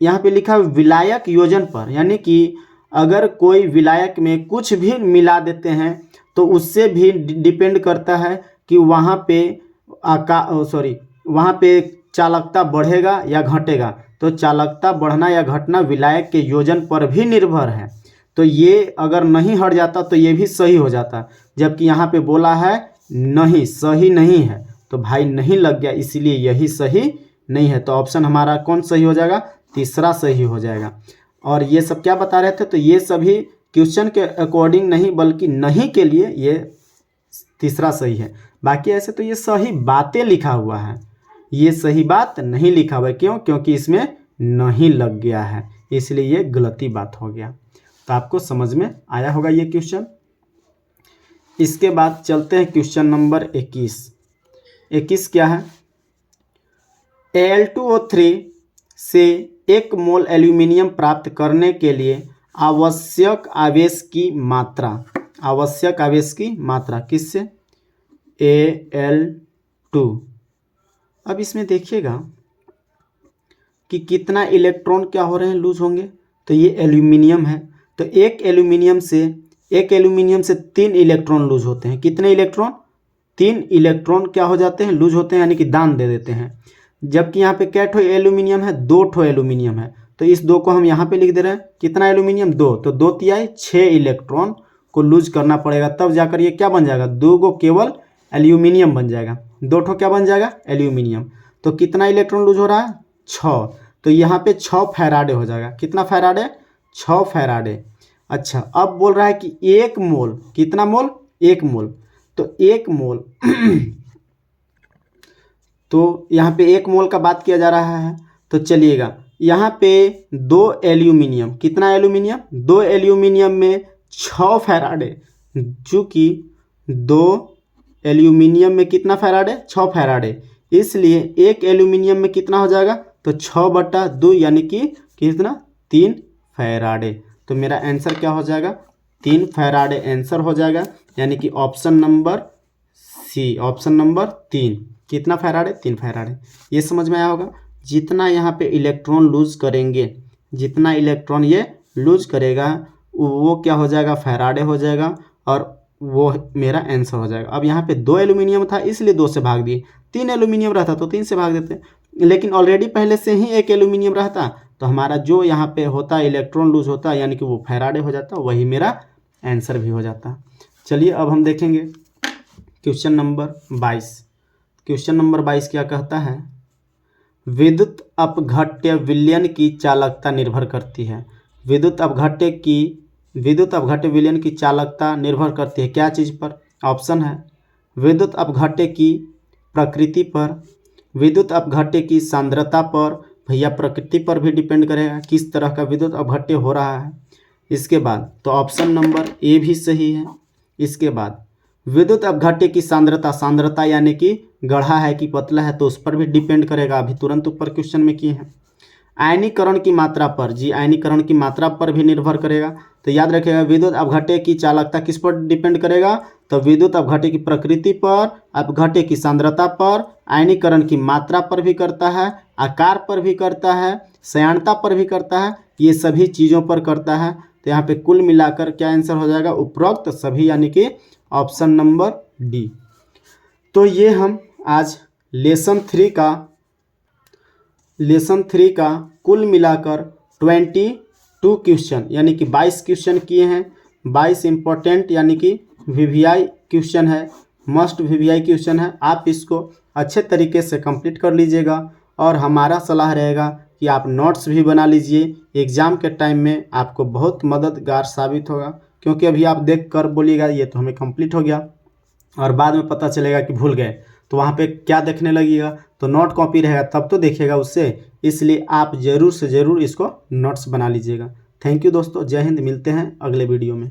A: यहाँ पे लिखा है विलायक योजन पर, यानी कि अगर कोई विलायक में कुछ भी मिला देते हैं तो उससे भी डिपेंड करता है कि वहाँ पे चालकता बढ़ेगा या घटेगा। तो चालकता बढ़ना या घटना विलायक के योजन पर भी निर्भर है। तो ये अगर नहीं हट जाता तो ये भी सही हो जाता, जबकि यहाँ पे बोला है नहीं, सही नहीं है। तो भाई नहीं लग गया, इसीलिए यही सही नहीं है। तो ऑप्शन हमारा कौन सही हो जाएगा? तीसरा सही हो जाएगा। और ये सब क्या बता रहे थे? तो ये सभी क्वेश्चन के अकॉर्डिंग नहीं, बल्कि नहीं के लिए ये तीसरा सही है। बाकी ऐसे तो ये सही बातें लिखा हुआ है, ये सही बात नहीं लिखा हुआ है। क्यों? क्योंकि इसमें नहीं लग गया है, इसलिए ये गलती बात हो गया। तो आपको समझ में आया होगा ये क्वेश्चन। इसके बाद चलते हैं क्वेश्चन नंबर 21। 21 क्या है? Al2O3 से 1 मोल एल्यूमिनियम प्राप्त करने के लिए आवश्यक आवेश की मात्रा किससे? Al2। अब इसमें देखिएगा कि कितना इलेक्ट्रॉन क्या हो रहे हैं? लूज होंगे। तो ये एल्यूमिनियम है, तो एक एल्यूमिनियम से 3 इलेक्ट्रॉन लूज होते हैं। कितने इलेक्ट्रॉन? 3 इलेक्ट्रॉन क्या हो जाते हैं? लूज होते हैं, यानी कि दान दे देते हैं। जबकि यहाँ पे क्या ठो एल्यूमिनियम है? 2 ठो एल्यूमिनियम है। तो इस 2 को हम यहाँ पे लिख दे रहे हैं। कितना एल्यूमिनियम? 2। तो 2 तिहाई 6 इलेक्ट्रॉन को लूज करना पड़ेगा, तब जाकर ये क्या बन जाएगा? 2 गो केवल एल्यूमिनियम बन जाएगा, 2 ठो क्या बन जाएगा? एल्यूमिनियम। तो कितना इलेक्ट्रॉन लूज हो रहा है? 6। तो यहाँ पे 6 फैराडे हो जाएगा। कितना फैराडे? 6 फैराडे। अच्छा, अब बोल रहा है कि 1 मोल, कितना मोल? 1 मोल। तो 1 मोल तो यहाँ पे 1 मोल का बात किया जा रहा है। तो चलिएगा यहाँ पे 2 एल्यूमिनियम, कितना एल्यूमिनियम? 2 एल्यूमिनियम में 6 फैराडे, चूँकि 2 एल्यूमिनियम में कितना फैराडे? 6 फैराडे, इसलिए 1 एल्यूमिनियम में कितना हो जाएगा? तो 6/2 यानी कि कितना? 3 फैराडे। तो मेरा आंसर क्या हो जाएगा? 3 फैराडे आंसर हो जाएगा, यानी कि option number C, option number 3। कितना फैराडे? 3 फैराडे। ये समझ में आया होगा। जितना यहाँ पे इलेक्ट्रॉन लूज करेंगे, जितना इलेक्ट्रॉन ये लूज करेगा वो क्या हो जाएगा, फैराडे हो जाएगा और वो मेरा आंसर हो जाएगा। अब यहाँ पे 2 एल्यूमिनियम था इसलिए 2 से भाग दिए, 3 एल्यूमिनियम रहता तो 3 से भाग देते, लेकिन ऑलरेडी पहले से ही 1 एल्यूमिनियम रहता तो हमारा जो यहाँ पे होता है इलेक्ट्रॉन लूज होता यानी कि वो फैराडे हो जाता, वही मेरा आंसर भी हो जाता। चलिए अब हम देखेंगे क्वेश्चन नंबर 22। क्वेश्चन नंबर 22 क्या कहता है, विद्युत अपघट्य विलयन की चालकता निर्भर करती है। विद्युत अपघट्य विलयन की चालकता निर्भर करती है क्या चीज़ पर? ऑप्शन है विद्युत अपघट्य की प्रकृति पर, विद्युत अपघट्य की सांद्रता पर, भैया प्रकृति पर भी डिपेंड करेगा किस तरह का विद्युत अपघट्य हो रहा है। इसके बाद तो ऑप्शन नंबर ए भी सही है। इसके बाद विद्युत अपघट्य की सांद्रता, सांद्रता यानी कि गढ़ा है कि पतला है तो उस पर भी डिपेंड करेगा, अभी तुरंत ऊपर क्वेश्चन में किए हैं। आयनीकरण की मात्रा पर, जी आयनीकरण की मात्रा पर भी निर्भर करेगा। तो याद रखिएगा विद्युत अपघट्य की चालकता किस पर डिपेंड करेगा, तो विद्युत अपघट्य की प्रकृति पर, अपघट्य की सांद्रता पर, आयनीकरण की मात्रा पर भी करता है, आकार पर भी करता है, सयानता पर भी करता है, ये सभी चीज़ों पर करता है। तो यहाँ पे कुल मिलाकर क्या आंसर हो जाएगा, उपरोक्त सभी यानी कि ऑप्शन नंबर डी। तो ये हम आज लेसन थ्री का कुल मिलाकर 22 क्वेश्चन यानी कि 22 क्वेश्चन किए हैं। 22 इम्पोर्टेंट यानी कि वीवीआई क्वेश्चन है, मस्ट वीवीआई क्वेश्चन है। आप इसको अच्छे तरीके से कंप्लीट कर लीजिएगा और हमारा सलाह रहेगा कि आप नोट्स भी बना लीजिए, एग्ज़ाम के टाइम में आपको बहुत मददगार साबित होगा। क्योंकि अभी आप देख कर बोलिएगा ये तो हमें कंप्लीट हो गया और बाद में पता चलेगा कि भूल गए तो वहाँ पे क्या देखने लगेगा, तो नोट कॉपी रहेगा तब तो देखिएगा उससे। इसलिए आप ज़रूर से ज़रूर इसको नोट्स बना लीजिएगा। थैंक यू दोस्तों, जय हिंद, मिलते हैं अगले वीडियो में।